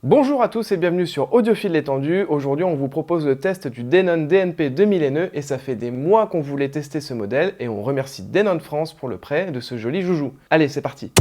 Bonjour à tous et bienvenue sur Audiophile étendu. Aujourd'hui, on vous propose le test du Denon DNP 2000NE et ça fait des mois qu'on voulait tester ce modèle et on remercie Denon France pour le prêt de ce joli joujou. Allez, c'est parti.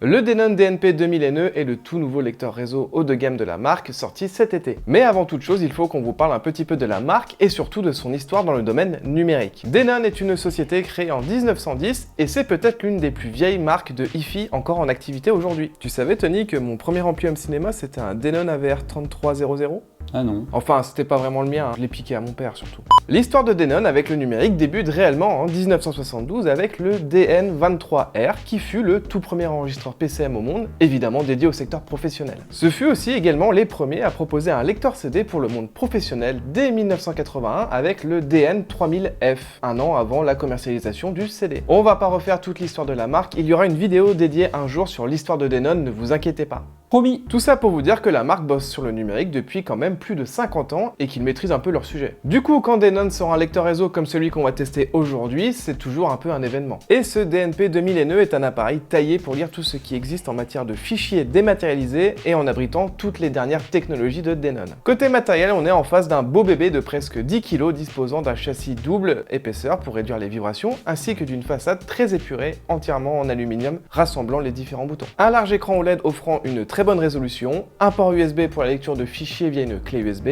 Le Denon DNP 2000NE est le tout nouveau lecteur réseau haut de gamme de la marque sorti cet été. Mais avant toute chose, il faut qu'on vous parle un petit peu de la marque et surtout de son histoire dans le domaine numérique. Denon est une société créée en 1910 et c'est peut-être l'une des plus vieilles marques de hi-fi encore en activité aujourd'hui. Tu savais Tony que mon premier ampli home cinéma c'était un Denon AVR 3300 ? Ah non. Enfin, c'était pas vraiment le mien, je l'ai piqué à mon père surtout. L'histoire de Denon avec le numérique débute réellement en 1972 avec le DN23R qui fut le tout premier enregistreur PCM au monde, évidemment dédié au secteur professionnel. Ce fut aussi également les premiers à proposer un lecteur CD pour le monde professionnel dès 1981 avec le DN3000F, un an avant la commercialisation du CD. On va pas refaire toute l'histoire de la marque, il y aura une vidéo dédiée un jour sur l'histoire de Denon, ne vous inquiétez pas. Promis. Tout ça pour vous dire que la marque bosse sur le numérique depuis quand même plus de 50 ans et qu'ils maîtrisent un peu leur sujet. Du coup, quand Denon sort un lecteur réseau comme celui qu'on va tester aujourd'hui, c'est toujours un peu un événement. Et ce DNP 2000NE est un appareil taillé pour lire tout ce qui existe en matière de fichiers dématérialisés et en abritant toutes les dernières technologies de Denon. Côté matériel, on est en face d'un beau bébé de presque 10 kg disposant d'un châssis double épaisseur pour réduire les vibrations, ainsi que d'une façade très épurée, entièrement en aluminium, rassemblant les différents boutons. Un large écran OLED offrant une très bonne résolution, un port USB pour la lecture de fichiers via une clé USB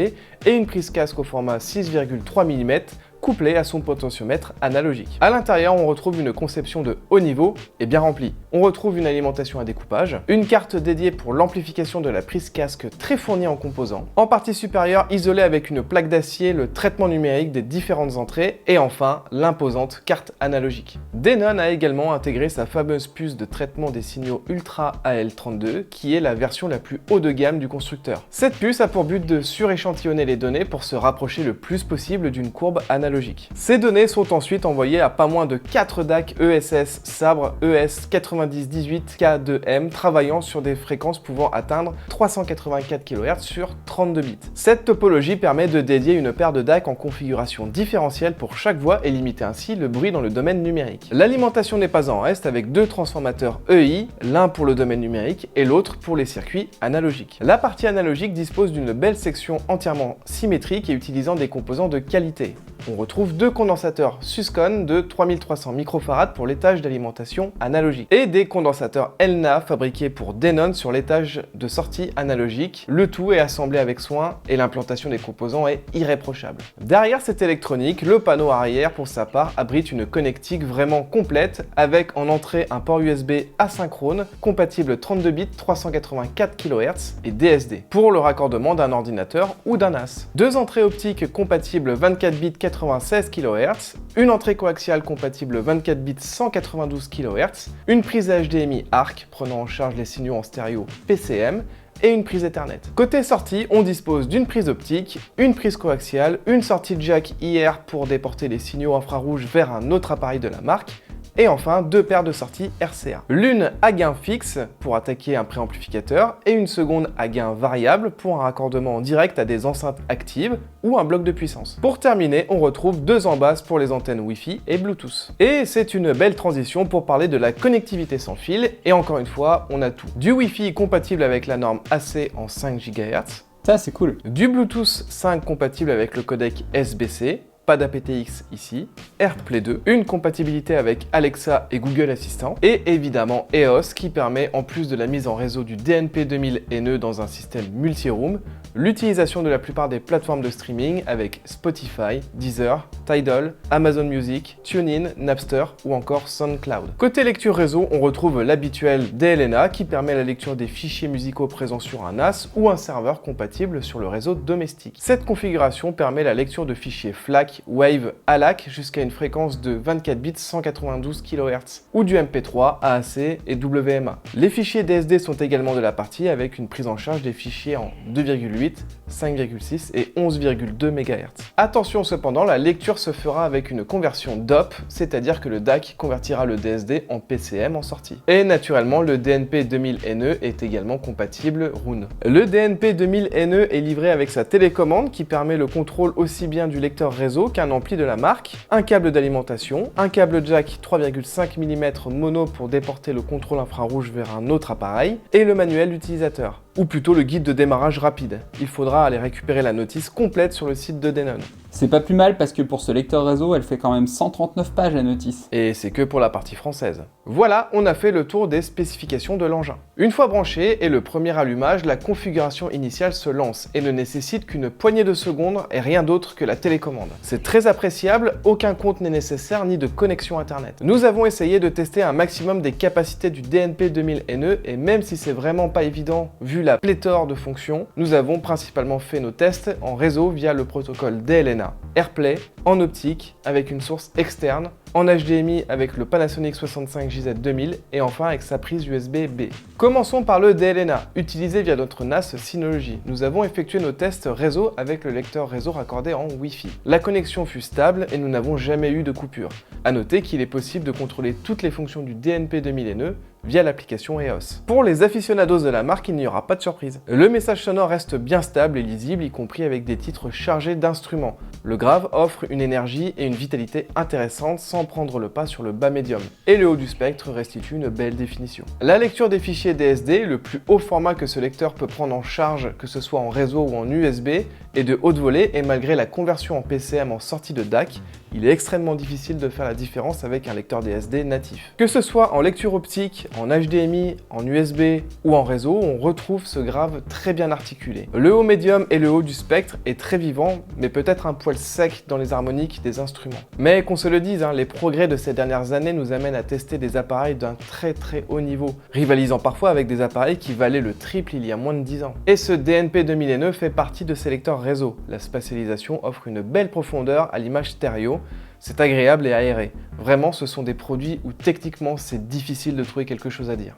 et une prise casque au format 6,3 mm couplé à son potentiomètre analogique. À l'intérieur, on retrouve une conception de haut niveau et bien remplie. On retrouve une alimentation à découpage, une carte dédiée pour l'amplification de la prise casque très fournie en composants, en partie supérieure isolée avec une plaque d'acier, le traitement numérique des différentes entrées et enfin l'imposante carte analogique. Denon a également intégré sa fameuse puce de traitement des signaux Ultra AL32 qui est la version la plus haut de gamme du constructeur. Cette puce a pour but de suréchantillonner les données pour se rapprocher le plus possible d'une courbe analogique. Ces données sont ensuite envoyées à pas moins de 4 DAC ESS Sabre ES9018K2M travaillant sur des fréquences pouvant atteindre 384 kHz sur 32 bits. Cette topologie permet de dédier une paire de DAC en configuration différentielle pour chaque voie et limiter ainsi le bruit dans le domaine numérique. L'alimentation n'est pas en reste avec deux transformateurs EI, l'un pour le domaine numérique et l'autre pour les circuits analogiques. La partie analogique dispose d'une belle section entièrement symétrique et utilisant des composants de qualité. On retrouve deux condensateurs Suscon de 3300 microfarad pour l'étage d'alimentation analogique et des condensateurs Elna fabriqués pour Denon sur l'étage de sortie analogique. Le tout est assemblé avec soin et l'implantation des composants est irréprochable. Derrière cette électronique, le panneau arrière pour sa part abrite une connectique vraiment complète avec en entrée un port USB asynchrone compatible 32 bits 384 kHz et DSD pour le raccordement d'un ordinateur ou d'un NAS. Deux entrées optiques compatibles 24 bits 96 kHz, une entrée coaxiale compatible 24 bits 192 kHz, une prise HDMI ARC prenant en charge les signaux en stéréo PCM et une prise Ethernet. Côté sortie, on dispose d'une prise optique, une prise coaxiale, une sortie jack IR pour déporter les signaux infrarouges vers un autre appareil de la marque, et enfin deux paires de sorties RCA. L'une à gain fixe pour attaquer un préamplificateur et une seconde à gain variable pour un raccordement en direct à des enceintes actives ou un bloc de puissance. Pour terminer, on retrouve deux embasses pour les antennes Wi-Fi et Bluetooth. Et c'est une belle transition pour parler de la connectivité sans fil et encore une fois, on a tout. Du Wi-Fi compatible avec la norme AC en 5 GHz, Ça, c'est cool. du Bluetooth 5 compatible avec le codec SBC, pas d'aptX ici, AirPlay 2, une compatibilité avec Alexa et Google Assistant, et évidemment EOS qui permet, en plus de la mise en réseau du DNP 2000NE dans un système multi-room, l'utilisation de la plupart des plateformes de streaming avec Spotify, Deezer, Tidal, Amazon Music, TuneIn, Napster ou encore SoundCloud. Côté lecture réseau, on retrouve l'habituel DLNA qui permet la lecture des fichiers musicaux présents sur un NAS ou un serveur compatible sur le réseau domestique. Cette configuration permet la lecture de fichiers FLAC, Wave, ALAC jusqu'à une fréquence de 24 bits 192 kHz ou du MP3, AAC et WMA. Les fichiers DSD sont également de la partie avec une prise en charge des fichiers en 2,8 5,8, 5,6 et 11,2 MHz. Attention cependant, la lecture se fera avec une conversion DOP, c'est-à-dire que le DAC convertira le DSD en PCM en sortie. Et naturellement, le DNP 2000NE est également compatible Roon. Le DNP 2000NE est livré avec sa télécommande qui permet le contrôle aussi bien du lecteur réseau qu'un ampli de la marque, un câble d'alimentation, un câble jack 3,5 mm mono pour déporter le contrôle infrarouge vers un autre appareil, et le manuel d'utilisateur, ou plutôt le guide de démarrage rapide. Il faudra aller récupérer la notice complète sur le site de Denon. C'est pas plus mal parce que pour ce lecteur réseau, elle fait quand même 139 pages la notice. Et c'est que pour la partie française. Voilà, on a fait le tour des spécifications de l'engin. Une fois branché et le premier allumage, la configuration initiale se lance et ne nécessite qu'une poignée de secondes et rien d'autre que la télécommande. C'est très appréciable, aucun compte n'est nécessaire ni de connexion internet. Nous avons essayé de tester un maximum des capacités du DNP 2000NE et même si c'est vraiment pas évident vu la pléthore de fonctions, nous avons principalement fait nos tests en réseau via le protocole DLNA, AirPlay, en optique avec une source externe, en HDMI avec le Panasonic 65JZ2000 et enfin avec sa prise USB-B. Commençons par le DLNA, utilisé via notre NAS Synology. Nous avons effectué nos tests réseau avec le lecteur réseau raccordé en Wi-Fi. La connexion fut stable et nous n'avons jamais eu de coupure. A noter qu'il est possible de contrôler toutes les fonctions du DNP 2000NE via l'application EOS. Pour les aficionados de la marque, il n'y aura pas de surprise. Le message sonore reste bien stable et lisible, y compris avec des titres chargés d'instruments. Le grave offre une énergie et une vitalité intéressantes sans prendre le pas sur le bas médium. Et le haut du spectre restitue une belle définition. La lecture des fichiers DSD, le plus haut format que ce lecteur peut prendre en charge, que ce soit en réseau ou en USB, est de haute volée et malgré la conversion en PCM en sortie de DAC, il est extrêmement difficile de faire la différence avec un lecteur DSD natif. Que ce soit en lecture optique, en HDMI, en USB ou en réseau, on retrouve ce grave très bien articulé. Le haut médium et le haut du spectre est très vivant, mais peut-être un poil sec dans les harmoniques des instruments. Mais qu'on se le dise, les progrès de ces dernières années nous amènent à tester des appareils d'un très haut niveau, rivalisant parfois avec des appareils qui valaient le triple il y a moins de 10 ans. Et ce DNP 2000NE fait partie de ces lecteurs réseau. La spatialisation offre une belle profondeur à l'image stéréo. C'est agréable et aéré. Vraiment, ce sont des produits où techniquement c'est difficile de trouver quelque chose à dire.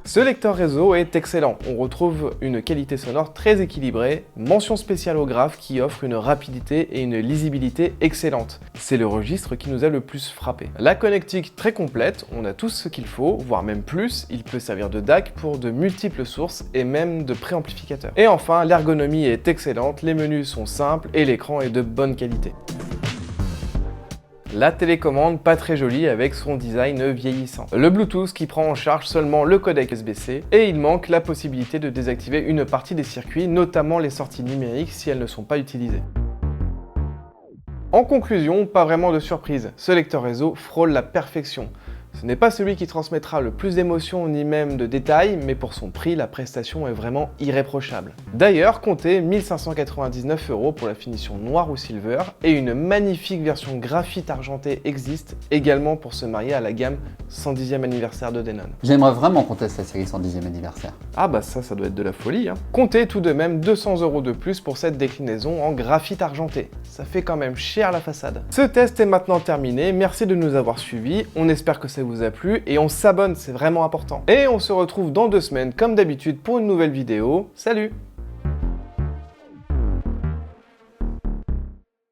Ce lecteur réseau est excellent, on retrouve une qualité sonore très équilibrée, mention spéciale au graphe qui offre une rapidité et une lisibilité excellentes. C'est le registre qui nous a le plus frappé. La connectique très complète, on a tout ce qu'il faut, voire même plus, il peut servir de DAC pour de multiples sources et même de préamplificateurs. Et enfin, l'ergonomie est excellente, les menus sont simples et l'écran est de bonne qualité. La télécommande pas très jolie avec son design vieillissant. Le Bluetooth qui prend en charge seulement le codec USB-C et il manque la possibilité de désactiver une partie des circuits, notamment les sorties numériques si elles ne sont pas utilisées. En conclusion, pas vraiment de surprise, ce lecteur réseau frôle la perfection. Ce n'est pas celui qui transmettra le plus d'émotions ni même de détails, mais pour son prix, la prestation est vraiment irréprochable. D'ailleurs, comptez 1599 € pour la finition noir ou silver, et une magnifique version graphite argentée existe également pour se marier à la gamme 110e anniversaire de Denon. J'aimerais vraiment qu'on teste la série 110e anniversaire. Ah bah ça doit être de la folie. Comptez tout de même 200 € de plus pour cette déclinaison en graphite argenté. Ça fait quand même cher la façade. Ce test est maintenant terminé, merci de nous avoir suivis, on espère que ça vous a plu et on s'abonne, c'est vraiment important. Et on se retrouve dans 2 semaines comme d'habitude pour une nouvelle vidéo. Salut!